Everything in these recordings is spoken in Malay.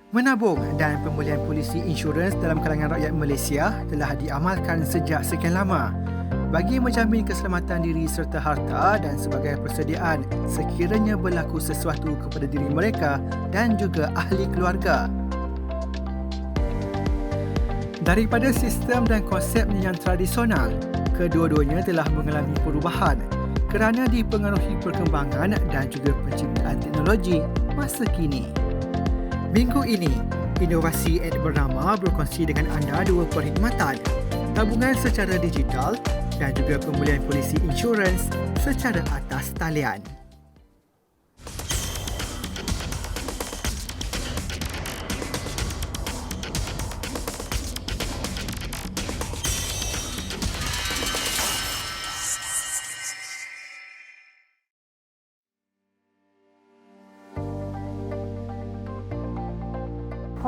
Menabung dan pembelian polisi insurans dalam kalangan rakyat Malaysia telah diamalkan sejak sekian lama bagi menjamin keselamatan diri serta harta dan sebagai persediaan sekiranya berlaku sesuatu kepada diri mereka dan juga ahli keluarga. Daripada sistem dan konsepnya yang tradisional, kedua-duanya telah mengalami perubahan kerana dipengaruhi perkembangan dan juga penciptaan teknologi masa kini. Minggu ini, Inovasi Bernama berkongsi dengan anda dua perkhidmatan, tabungan secara digital dan juga pembelian polisi insurans secara atas talian.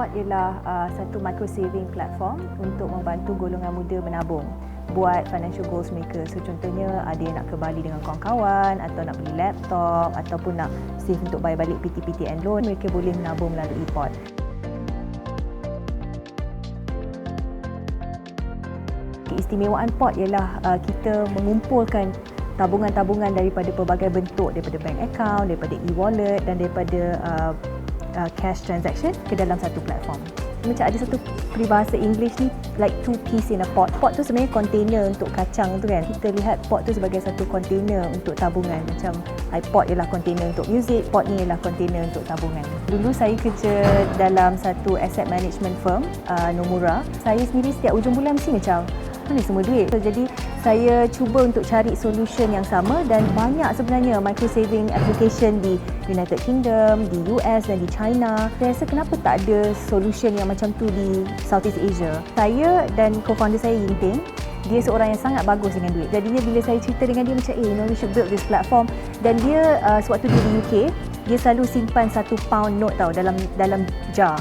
Episod ialah satu micro saving platform untuk membantu golongan muda menabung buat financial goals mereka. So contohnya ada yang nak ke Bali dengan kawan-kawan atau nak beli laptop ataupun nak save untuk bayar balik PT and loan, mereka boleh menabung melalui Episod. Keistimewaan Episod ialah kita mengumpulkan tabungan-tabungan daripada pelbagai bentuk, daripada bank account, daripada e-wallet dan daripada cash transaction ke dalam satu platform. Macam ada satu peribahasa English ni, like two peas in a pot. Pot tu sebenarnya container untuk kacang tu kan. Kita lihat pot tu sebagai satu container untuk tabungan. Macam iPod ialah container untuk music, pot ni ialah container untuk tabungan. Dulu saya kerja dalam satu asset management firm, Nomura. Saya sendiri setiap hujung bulan mesti macam, mana semua duit? So, jadi saya cuba untuk cari solution yang sama dan banyak sebenarnya micro saving application di United Kingdom, di US dan di China. Saya rasa kenapa tak ada solution yang macam tu di Southeast Asia. Saya dan co-founder saya Ying, dia seorang yang sangat bagus dengan duit. Jadinya bila saya cerita dengan dia macam we should build this platform, dan dia sewaktu dia di UK, dia selalu simpan £1 note tau dalam jar.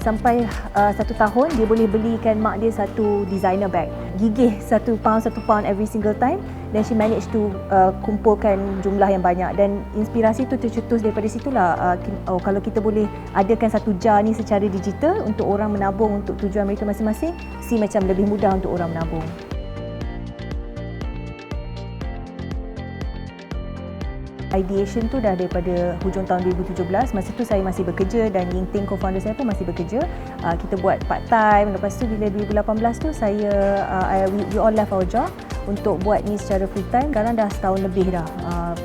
Sampai 1 tahun dia boleh belikan mak dia satu designer bag. Gigih £1 every single time, dan she managed to kumpulkan jumlah yang banyak, dan inspirasi tu tercetus daripada situlah. Kalau kita boleh adakan satu jar ni secara digital untuk orang menabung untuk tujuan mereka masing-masing, macam lebih mudah untuk orang menabung. Ideation tu dah daripada hujung tahun 2017. Masa tu saya masih bekerja dan Ying Ting, co-founder saya pun masih bekerja. Kita buat part time. Lepas tu bila 2018 tu we all left our job untuk buat ni secara full time. Sekarang dah setahun lebih dah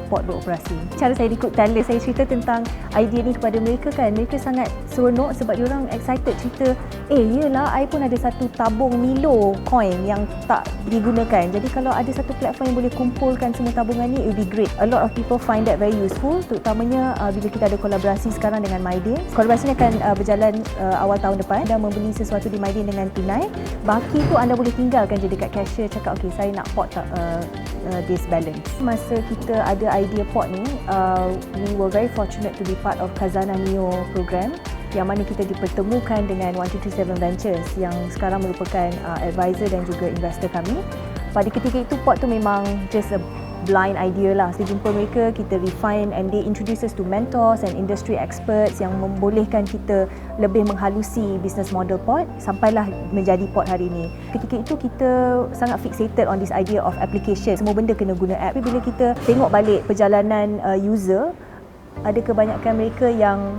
Episod beroperasi. Cara saya recruit talent, saya cerita tentang idea ni kepada mereka kan. Mereka sangat seronok sebab diorang excited cerita, yelah, I pun ada satu tabung Milo coin yang tak digunakan. Jadi kalau ada satu platform yang boleh kumpulkan semua tabungan ni, it would be great. A lot of people find that very useful, terutamanya bila kita ada kolaborasi sekarang dengan MyDay. Kolaborasi ni akan berjalan awal tahun depan. Anda membeli sesuatu di MyDay dengan tunai, baki tu anda boleh tinggalkan je dekat cashier, cakap saya nak pot this balance. Masa kita ada idea pot ni, we were very fortunate to be part of Khazanah Neo program, yang mana kita dipertemukan dengan 1237 Ventures yang sekarang merupakan advisor dan juga investor kami. Pada ketika itu pot tu memang just a blind idea lah. Saya jumpa mereka, kita refine, and they introduce us to mentors and industry experts yang membolehkan kita lebih menghalusi business model pot sampailah menjadi pot hari ini. Ketika itu kita sangat fixated on this idea of application. Semua benda kena guna app. Tapi bila kita tengok balik perjalanan user, ada kebanyakan mereka yang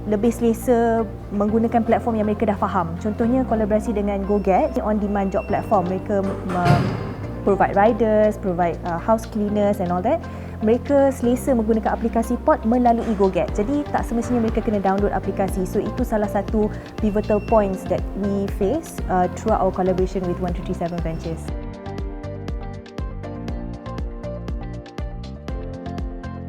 lebih selesa menggunakan platform yang mereka dah faham. Contohnya kolaborasi dengan GoGet, on-demand job platform. Mereka provide riders, provide house cleaners and all that. Mereka selesa menggunakan aplikasi Pod melalui GoGet. Jadi tak semestinya mereka kena download aplikasi. So itu salah satu pivotal points that we face throughout our collaboration with 1237 Ventures.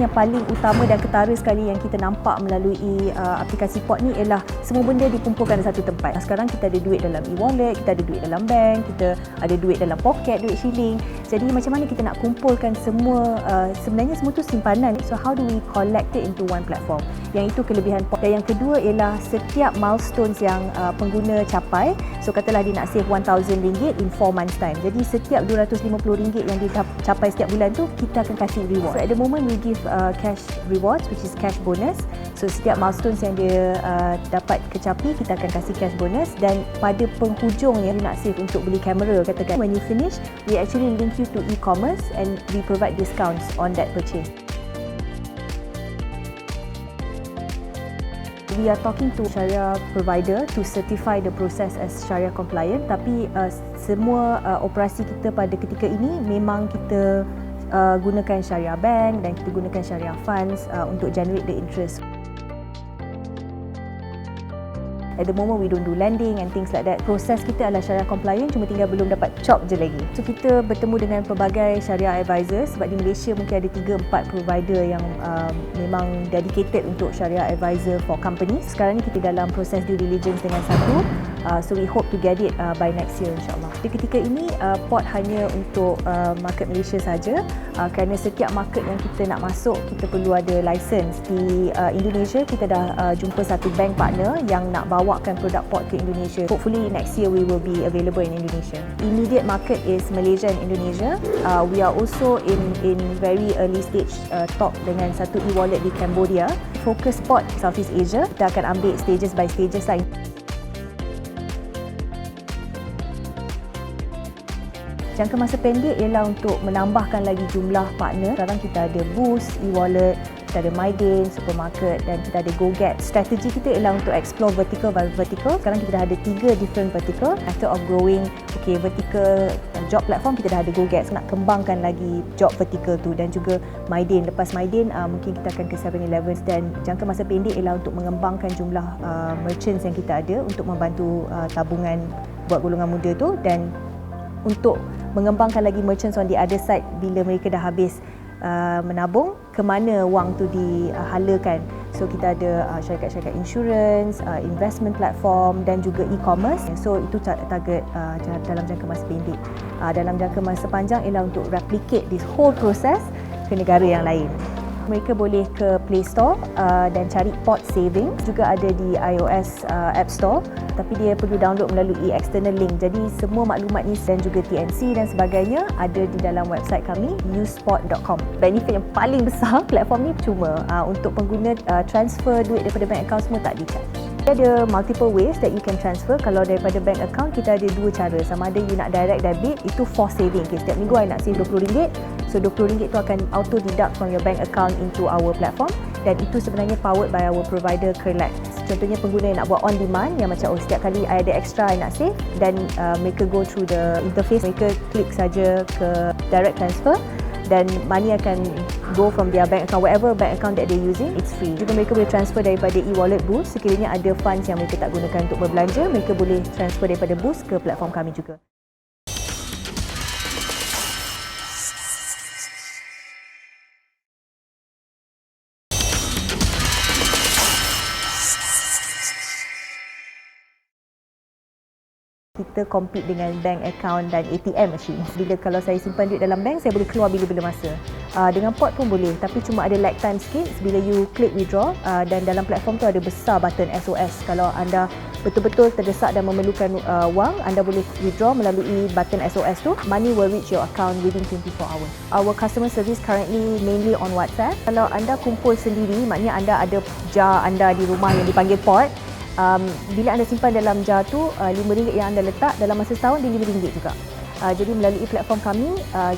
Yang paling utama dan ketara sekali yang kita nampak melalui aplikasi Pod ni ialah semua benda dikumpulkan di satu tempat. Sekarang kita ada duit dalam e-wallet, kita ada duit dalam bank, kita ada duit dalam poket, duit shilling. Jadi macam mana kita nak kumpulkan semua, sebenarnya semua tu simpanan. So how do we collect it into one platform? Yang itu kelebihan POT. Dan yang kedua ialah setiap milestones yang pengguna capai. So katalah dia nak save RM1,000 in 4 months time. Jadi setiap RM250 yang dia capai setiap bulan tu, kita akan kasih reward. So at the moment we give cash rewards, which is cash bonus. So setiap milestones yang dia dapat kecapi, kita akan kasih cash bonus. Dan pada penghujungnya dia nak save untuk beli kamera, katakan when you finish, we actually link you to e-commerce and we provide discounts on that purchase. We are talking to Sharia provider to certify the process as Sharia compliant, tapi semua operasi kita pada ketika ini memang kita gunakan Sharia bank dan kita gunakan Sharia funds untuk generate the interest. At the moment we don't do lending and things like that. Proses kita adalah Sharia compliant, cuma tinggal belum dapat chop je lagi. So kita bertemu dengan pelbagai Sharia advisors sebab di Malaysia mungkin ada 3-4 provider yang memang dedicated untuk Sharia advisor for companies. Sekarang ni kita dalam proses due diligence dengan satu. So we hope to get it by next year insyaAllah. Di ketika ini POT hanya untuk market Malaysia saja, kerana setiap market yang kita nak masuk kita perlu ada license. Di Indonesia kita dah jumpa satu bank partner yang nak bawakan produk POT ke Indonesia. Hopefully next year we will be available in Indonesia. Immediate market is Malaysia and Indonesia. We are also in very early stage talk dengan satu e-wallet di Cambodia. Fokus POT Southeast Asia. Kita akan ambil stages by stages lain. Jangka masa pendek ialah untuk menambahkan lagi jumlah partner. Sekarang kita ada Boost, e-wallet, kita ada MyGain, supermarket dan kita ada GoGet. Strategi kita ialah untuk explore vertical by vertical. Sekarang kita dah ada 3 different vertical. After of growing, vertical job platform, kita dah ada GoGet. Nak kembangkan lagi job vertical tu dan juga MyGain. Lepas MyGain, mungkin kita akan ke 7-Eleven dan jangka masa pendek ialah untuk mengembangkan jumlah merchants yang kita ada untuk membantu tabungan buat golongan muda tu dan untuk mengembangkan lagi merchants on the other side bila mereka dah habis menabung, ke mana wang tu dihalakan. So kita ada syarikat-syarikat insurance, investment platform dan juga e-commerce. So itu target dalam jangka masa pendek. Dalam jangka masa panjang ialah untuk replicate this whole process ke negara yang lain. Mereka boleh ke Play Store dan cari POT Saving. Juga ada di iOS App Store, tapi dia perlu download melalui external link. Jadi semua maklumat ni dan juga TNC dan sebagainya ada di dalam website kami, usepot.com. Benefit yang paling besar platform ni cuma untuk pengguna transfer duit daripada bank account semua tak di-charge. Ada multiple ways that you can transfer. Kalau daripada bank account, kita ada 2 cara. Sama ada you nak direct debit, itu for saving. Setiap minggu I nak save RM20. So RM20 tu akan auto deduct from your bank account into our platform. Dan itu sebenarnya powered by our provider Kerlak. Contohnya pengguna yang nak buat on demand, yang macam setiap kali I ada extra I nak save, dan mereka go through the interface, mereka klik saja ke direct transfer dan money akan go from their bank account, whatever bank account that they're using, it's free. Juga mereka boleh transfer daripada e-wallet Boost. Sekiranya ada funds yang mereka tak gunakan untuk berbelanja, mereka boleh transfer daripada Boost ke platform kami juga. Kita compete dengan bank account dan ATM machine. Bila kalau saya simpan duit dalam bank, saya boleh keluar bila-bila masa. Dengan POT pun boleh, tapi cuma ada lag time sikit bila you click withdraw, dan dalam platform tu ada besar button SOS. Kalau anda betul-betul terdesak dan memerlukan wang, anda boleh withdraw melalui button SOS tu. Money will reach your account within 24 hours. Our customer service currently mainly on WhatsApp. Kalau anda kumpul sendiri, maknanya anda ada jar anda di rumah yang dipanggil POT. Bila anda simpan dalam jar tu, RM5 yang anda letak dalam masa setahun dia RM5 juga. Jadi melalui platform kami,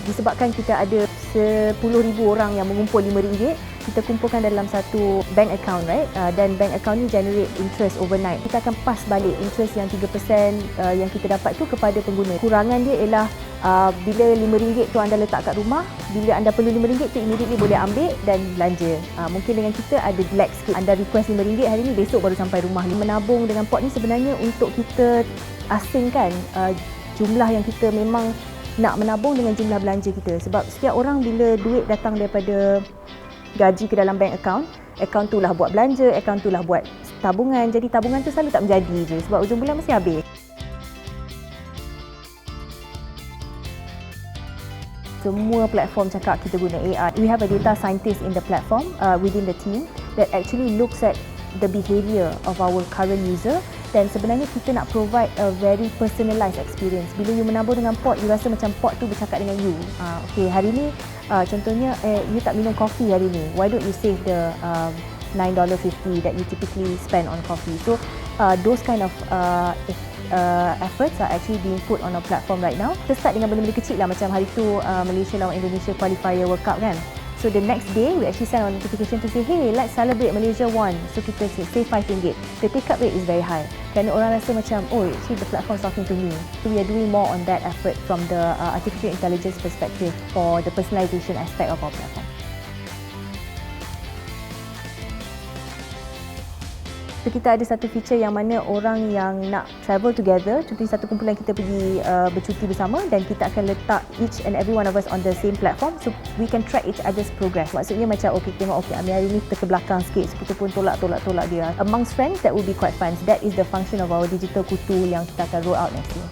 disebabkan kita ada 10,000 orang yang mengumpul RM5, kita kumpulkan dalam satu bank account, right? Dan bank account ni generate interest overnight. Kita akan pass balik interest yang 3% yang kita dapat tu kepada pengguna. Kurangan dia ialah bila RM5 tu anda letak kat rumah, bila anda perlu RM5 tu immediately boleh ambil dan belanja. Mungkin dengan kita ada lag sikit. Anda request RM5 hari ni, besok baru sampai rumah. Menabung dengan POT ni sebenarnya untuk kita asingkan jumlah yang kita memang nak menabung dengan jumlah belanja kita. Sebab setiap orang bila duit datang daripada gaji ke dalam bank account, account tu lah buat belanja, account tu lah buat tabungan. Jadi tabungan tu selalu tak menjadi je sebab hujung bulan mesti habis. semua platform cakap kita guna AI. We have a data scientist in the platform within the team that actually looks at the behaviour of our current user, dan sebenarnya kita nak provide a very personalised experience. Bila you menabur dengan pot, you rasa macam pot tu bercakap dengan you. Okay, hari ni contohnya you tak minum kopi hari ni, why don't you save the $9.50 that you typically spend on coffee. So those kind of efforts are actually being put on our platform right now. Kita start dengan benda-benda kecil lah, macam hari tu Malaysia lawan Indonesia qualifier World Cup kan. So the next day, we actually send a notification to say, hey, let's celebrate Malaysia won. So kita say RM5. The take-up rate is very high. Kerana orang rasa macam, oh, actually the platform is talking to me. So we are doing more on that effort from the artificial intelligence perspective for the personalization aspect of our platform. So kita ada satu feature yang mana orang yang nak travel together, contohnya satu kumpulan kita pergi bercuti bersama, dan kita akan letak each and every one of us on the same platform, so we can track each other's progress. Maksudnya macam okay, tengok okay Amir hari ni kita ke belakang sikit, so kita pun tolak dia. Amongst friends, that would be quite fun. That is the function of our digital kutu yang kita akan roll out next year.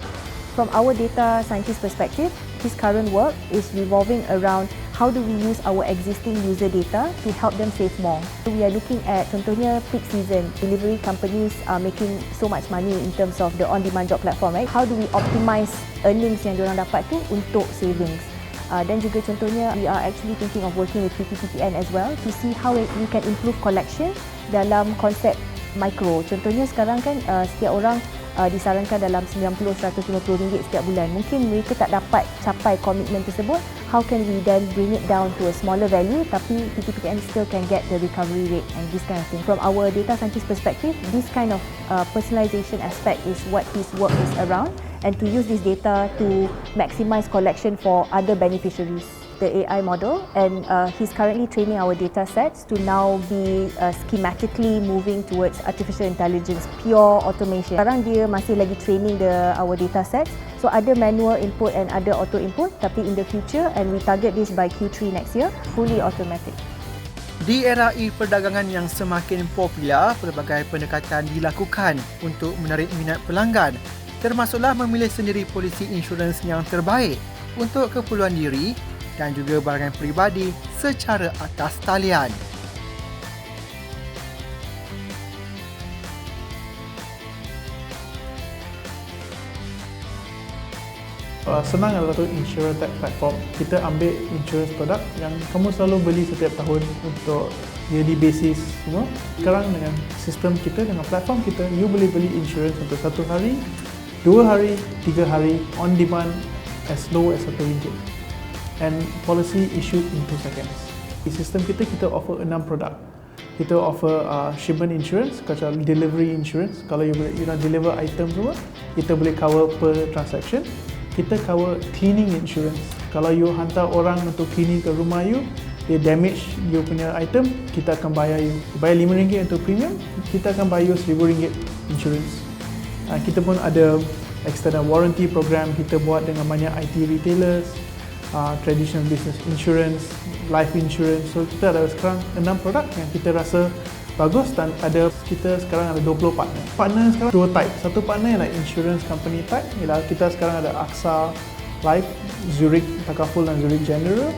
From our data scientist perspective, his current work is revolving around how do we use our existing user data to help them save more. So we are looking at contohnya peak season, delivery companies are making so much money in terms of the on-demand job platform, right? How do we optimize earnings yang diorang dapat tu untuk savings? Dan juga contohnya we are actually thinking of working with PTPTN as well to see how we can improve collection dalam konsep micro. Contohnya sekarang kan setiap orang disarankan dalam RM90-150 setiap bulan. Mungkin mereka tak dapat capai komitmen tersebut. How can we then bring it down to a smaller value tapi PTPTN still can get the recovery rate and this kind of thing. From our data scientist perspective, this kind of personalization aspect is what his work is around, and to use this data to maximize collection for other beneficiaries. The AI model, and he's currently training our data sets to now be schematically moving towards artificial intelligence, pure automation. Sekarang dia masih lagi training our data sets, so ada manual input and ada auto input, tapi in the future, and we target this by Q3 next year, fully automatic. Di era perdagangan yang semakin popular, pelbagai pendekatan dilakukan untuk menarik minat pelanggan, termasuklah memilih sendiri polisi insurans yang terbaik untuk keperluan diri dan juga barangan peribadi secara atas talian. Senang adalah satu insurance tech platform. Kita ambil insurance produk yang kamu selalu beli setiap tahun untuk yearly basis semua. Sekarang dengan sistem kita, dengan platform kita, you boleh beli insurance untuk 1 hari, 2 hari, 3 hari on demand as low as RM1. And policy issued in 2 seconds. Di sistem kita offer 6 produk. Kita offer shipment insurance, macam delivery insurance. Kalau you nak deliver item semua, kita boleh cover per transaction. Kita cover cleaning insurance. Kalau you hantar orang untuk cleaning ke rumah you, dia damage you punya item, kita akan bayar you. Bayar RM5 untuk premium, kita akan bayar you RM1,000 insurance. Kita pun ada external warranty program kita buat dengan banyak IT retailers, traditional business insurance, life insurance. So kita ada sekarang 6 produk yang kita rasa bagus, dan kita sekarang ada 20 partner. Partner sekarang 2 type. Satu partner ialah insurance company type, ialah kita sekarang ada AXA Life, Zurich Takaful dan Zurich General,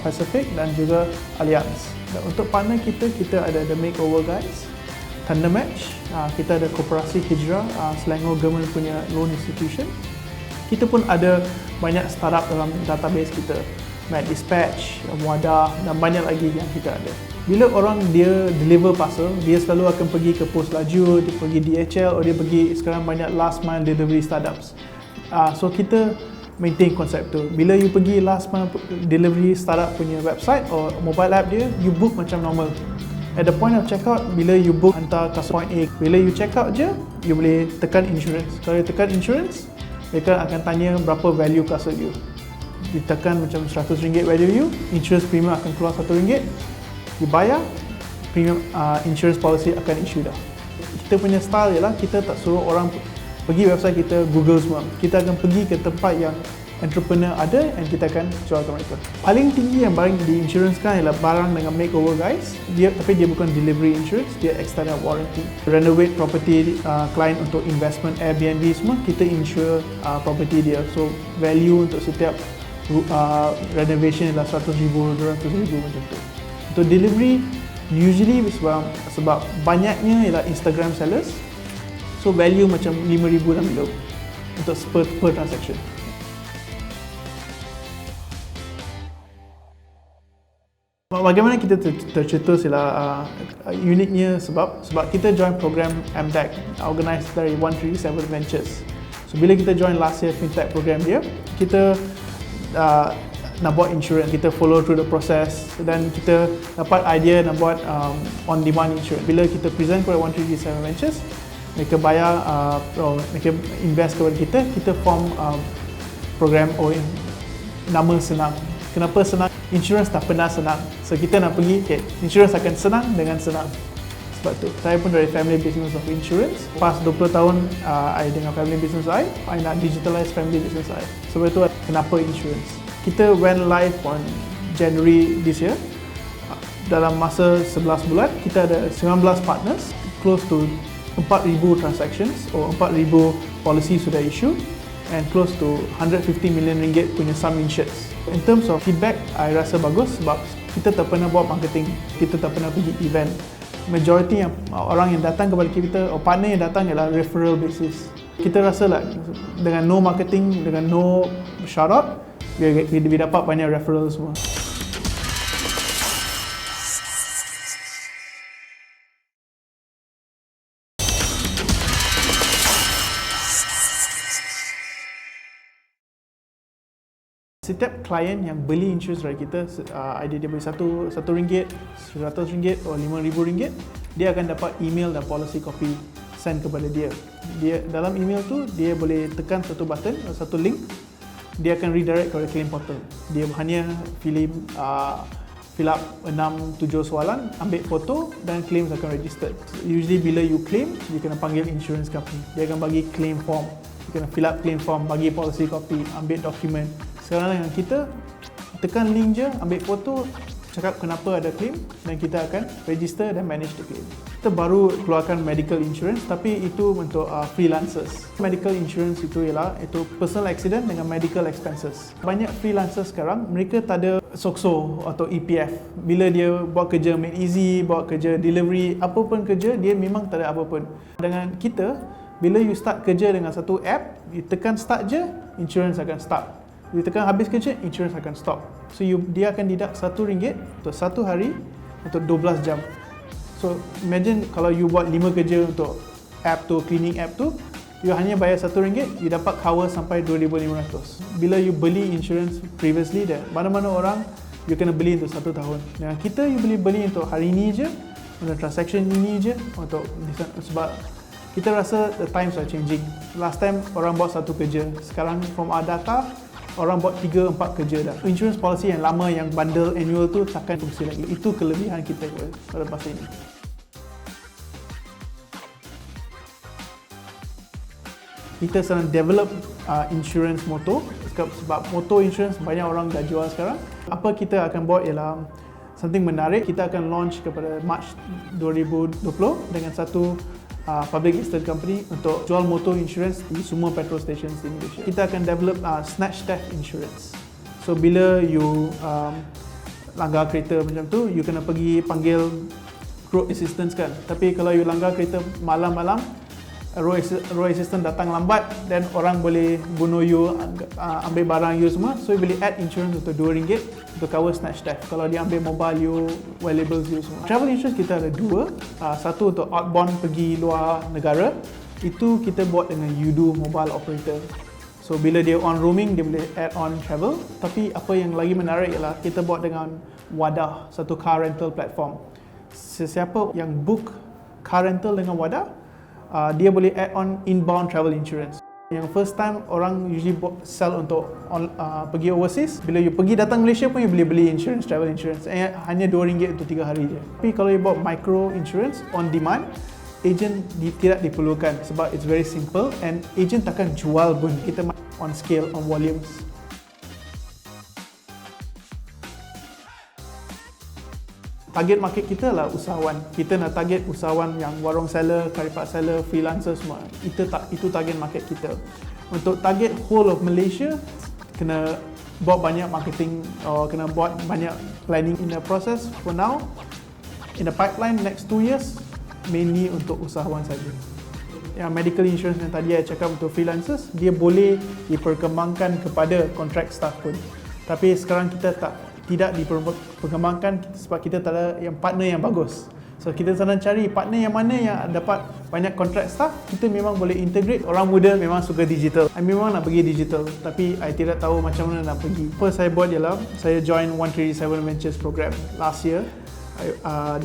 Pacific dan juga Allianz. Dan untuk partner kita ada The Makeover Guys, Thunder Match, kita ada Koperasi Hijrah, Selangor Government punya loan institution. Kita pun ada banyak startup dalam database kita, Mad Dispatch, Muadah dan banyak lagi yang kita ada. Bila orang dia deliver parcel, dia selalu akan pergi ke pos laju, dia pergi DHL, atau dia pergi sekarang banyak last mile delivery startups. So kita maintain konsep tu. Bila you pergi last mile delivery startup punya website atau mobile app dia, you book macam normal. At the point of checkout, bila you book hantar ke point A, bila you check out je, you boleh tekan insurance. Kalau you tekan insurance, mereka akan tanya berapa value kasut you. Ditekan macam RM100 value you, insurance premium akan keluar RM1, dibayar, premium insurance policy akan issue dah. Kita punya style ialah kita tak suruh orang pergi website kita, Google semua. Kita akan pergi ke tempat yang entrepreneur ada dan kita akan jual ke mereka. Paling tinggi yang barang di insurance kan ialah barang dengan Makeover Guys. Tapi dia bukan delivery insurance, dia extended warranty. Renovate property client untuk investment Airbnb semua, kita insure property dia. So value untuk setiap renovation ialah 100,000, 200,000 macam tu. Untuk delivery, usually sebab banyaknya ialah Instagram sellers, so value macam 5,000 dan below untuk per transaction. Bagaimana kita tercetus ialah uniknya sebab kita join program MDEC, organised dari 137 Ventures. So bila kita join last year fintech program dia, kita nak buat insurance, kita follow through the process dan kita dapat idea nak buat on demand insurance. Bila kita present kepada 137 Ventures, mereka bayar, mereka invest kepada kita form program nama Senang. Kenapa senang? Insurance tak pernah senang. So kita nak pergi, insurance akan senang dengan senang. Sebab tu, saya pun dari family business of insurance. Pas 20 tahun I dengan family business I nak digitalize family business I. Sebab tu, kenapa insurance? Kita went live on January this year. Dalam masa 11 bulan, kita ada 19 partners, close to 4,000 transactions or 4,000 policy sudah issue, and close to 150 million ringgit punya sum insureds. In terms of feedback, I rasa bagus sebab kita tak pernah buat marketing, kita tak pernah pergi event. Majority yang orang yang datang kepada kita, partner yang datang ialah referral basis. Kita rasa dengan no marketing, dengan no shout out, dia dapat banyak referral semua. Setiap klien yang beli insurance dari kita, dia beli RM1, RM100 atau RM5,000, dia akan dapat email dan policy copy send kepada dia. Dalam email tu, dia boleh tekan satu button, satu link, dia akan redirect kepada claim portal. Dia hanya fill up 6-7 soalan, ambil foto dan claim akan registered. Usually bila you claim, you kena panggil insurance company. Dia akan bagi claim form. You kena fill up claim form, bagi policy copy, ambil dokumen. Sekarang dengan kita, tekan link je, ambil foto, cakap kenapa ada claim dan kita akan register dan manage the claim. Kita baru keluarkan medical insurance tapi itu untuk freelancers. Medical insurance itu personal accident dengan medical expenses. Banyak freelancers sekarang, mereka tak ada SOCSO atau EPF. Bila dia buat kerja made easy, buat kerja delivery, apa pun kerja, dia memang tak ada apa pun. Dengan kita, bila you start kerja dengan satu app, you tekan start je, insurance akan start. You tekan habis kerja, insurance akan stop. So dia akan deduct RM1 untuk satu hari untuk 12 jam. So imagine kalau you buat 5 kerja untuk app tu, cleaning app tu, you hanya bayar RM1, you dapat cover sampai 2,500. Bila you beli insurance previously, mana-mana orang you kena beli untuk 1 tahun. Dengan kita you beli untuk hari ini je, untuk transaction ini je, sebab kita rasa the times are changing. Last time orang buat satu kerja, sekarang from our data, orang buat 3-4 kerja dah. Insurance policy yang lama, yang bundle annual tu takkan fungsi lagi. Itu kelebihan kita pada masa ini. Kita sedang develop insurance motor, sebab motor insurance banyak orang dah jual sekarang. Apa kita akan buat ialah something menarik. Kita akan launch kepada March 2020 dengan satu public listed company untuk jual motor insurance di semua petrol stations di Malaysia. Kita akan develop snatch theft insurance. So bila you langgar kereta macam tu, you kena pergi panggil road assistance kan. Tapi kalau you langgar kereta malam-malam, road assistant datang lambat, dan orang boleh bunuh you, ambil barang you semua. So you boleh add insurance untuk RM2 untuk cover snatch theft. Kalau dia ambil mobile you, valuables you semua. Travel insurance kita ada dua. Satu untuk outbound pergi luar negara. Itu kita buat dengan Udo mobile operator. So bila dia on roaming, dia boleh add on travel. Tapi apa yang lagi menarik ialah kita buat dengan Wadah, satu car rental platform. Sesiapa yang book car rental dengan Wadah, dia boleh add on inbound travel insurance. Yang first time orang usually sell untuk pergi overseas. Bila you pergi datang Malaysia pun you boleh beli insurance, travel insurance. Hanya RM2 untuk 3 hari je. Tapi kalau you buat micro insurance on demand, agent tidak diperlukan sebab it's very simple, and agent takkan jual pun. Kita on scale, on volumes. Target market kita lah usahawan. Kita nak target usahawan yang warung seller, karipat seller, freelancer semua. Itu target market kita. Untuk target whole of Malaysia, kena buat banyak marketing or kena buat banyak planning in the process. For now, in the pipeline next 2 years, mainly untuk usahawan saja. Yang medical insurance yang tadi saya cakap untuk freelancers, dia boleh diperkembangkan kepada contract staff pun. Tapi sekarang kita tidak diperkembangkan sebab kita tak ada yang partner yang bagus. So kita sedang cari partner yang mana yang dapat banyak contract staff. Kita memang boleh integrate. Orang muda memang suka digital. I memang nak pergi digital, tapi I tidak tahu macam mana nak pergi. Apa saya buat ialah saya join 137 Ventures program last year.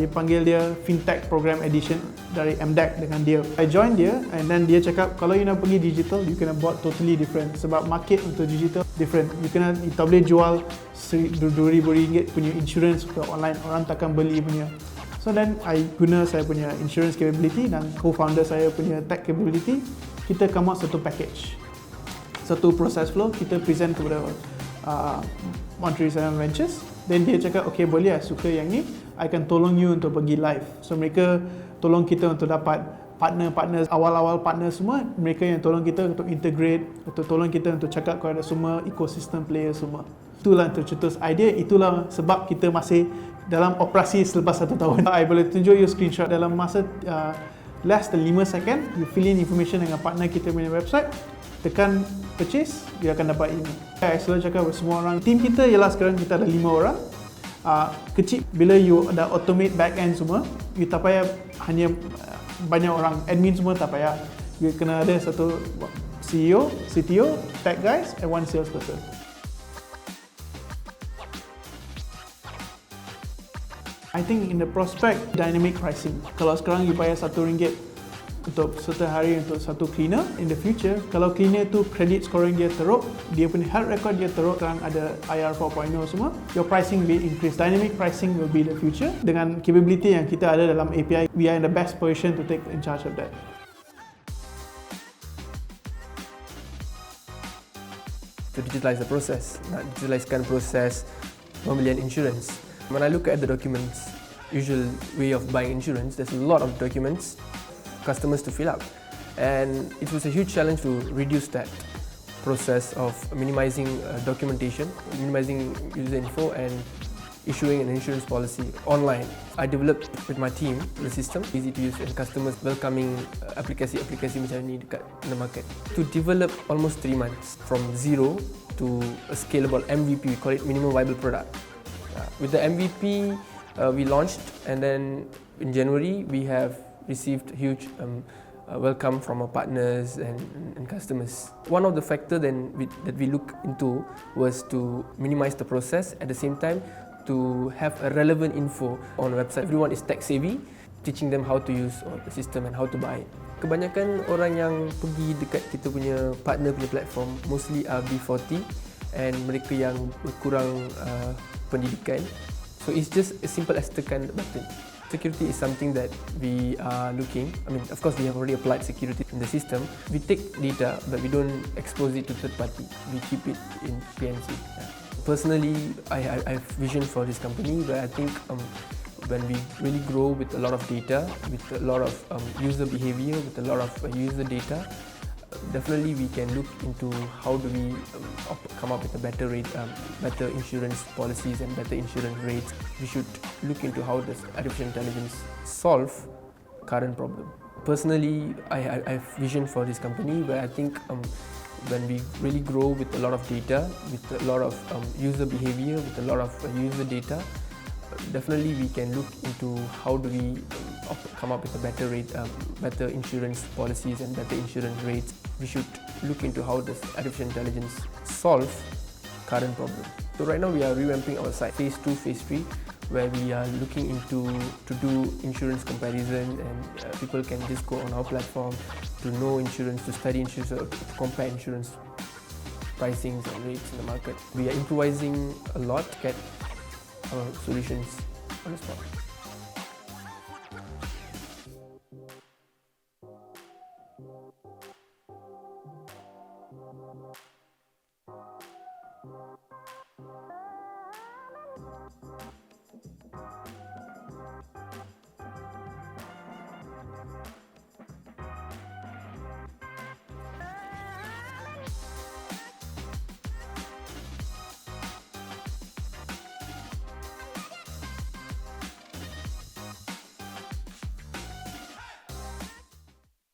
Dia panggil dia Fintech Program Edition dari MDEC dengan dia. I join dia and then dia cakap kalau you nak pergi digital, you kena buat totally different sebab market untuk digital different. You tak boleh jual RM2,000 punya insurance ke online, orang takkan beli punya. So then I guna saya punya insurance capability dan co-founder saya punya tech capability, kita come out satu package, satu process flow, kita present kepada 137 Ventures. Then dia cakap, okay boleh lah, suka yang ni, I akan tolong you untuk pergi live. So mereka tolong kita untuk dapat partner-partner, awal-awal partner semua, mereka yang tolong kita untuk integrate, untuk tolong kita untuk cakap kepada semua ecosystem player semua. Itulah tercetus idea, itulah sebab kita masih dalam operasi selepas 1 tahun. I boleh tunjuk you screenshot dalam masa less than 5 second, you fill in information dengan partner kita punya website, tekan purchase, dia akan dapat email. I selalu cakap kepada semua orang, team kita ialah sekarang kita ada 5 orang. Kecil, bila you dah automate back end semua, you tak payah hanya banyak orang, admin semua tak payah. You kena ada satu CEO, CTO, tech guys and one salesperson. I think in the prospect, dynamic pricing. Kalau sekarang you bayar RM1 untuk setiap hari untuk satu cleaner, in the future, kalau cleaner tu credit scoring dia teruk, dia punya health record dia teruk, sekarang ada IR 4.0 semua, your pricing will increase. Dynamic pricing will be the future. Dengan capability yang kita ada dalam API, we are in the best position to take in charge of that. To digitalize the process, nak digitalizekan proses pembelian insurance. When I look at the documents, usual way of buying insurance, there's a lot of documents customers to fill up, and it was a huge challenge to reduce that process of minimizing documentation, minimizing user info and issuing an insurance policy online. I developed with my team the system, easy to use and customers welcoming aplikasi macam ni dekat in the market. To develop almost 3 months from zero to a scalable MVP, we call it minimum viable product. With the MVP, we launched, and then in January we have received huge welcome from our partners and customers. One of the factors that we look into was to minimize the process, at the same time to have a relevant info on the website. Everyone is tech savvy, teaching them how to use the system and how to buy it. Kebanyakan orang yang pergi dekat kita punya partner punya platform mostly are B40 and mereka yang kurang pendidikan. So it's just as simple as tekan the button. Security is something that we are looking. I mean, of course, we have already applied security in the system. We take data, but we don't expose it to third party. We keep it in PNC. Personally, I have vision for this company, but I think when we really grow with a lot of data, with a lot of user behavior, with a lot of user data, definitely we can look into how do we come up with a better rate, better insurance policies and better insurance rates. We should look into how does artificial intelligence solve current problem. Personally, I have vision for this company, but I think when we really grow with a lot of data, with a lot of user behavior, with a lot of user data, definitely we can look into how do we come up with a better rate, better insurance policies and better insurance rates. We should look into how does artificial intelligence solve current problem. So right now we are revamping our site, phase 2, phase 3, where we are looking into to do insurance comparison, and people can just go on our platform to know insurance, to study insurance, or to compare insurance pricings and rates in the market. We are improvising a lot to get our solutions on the spot.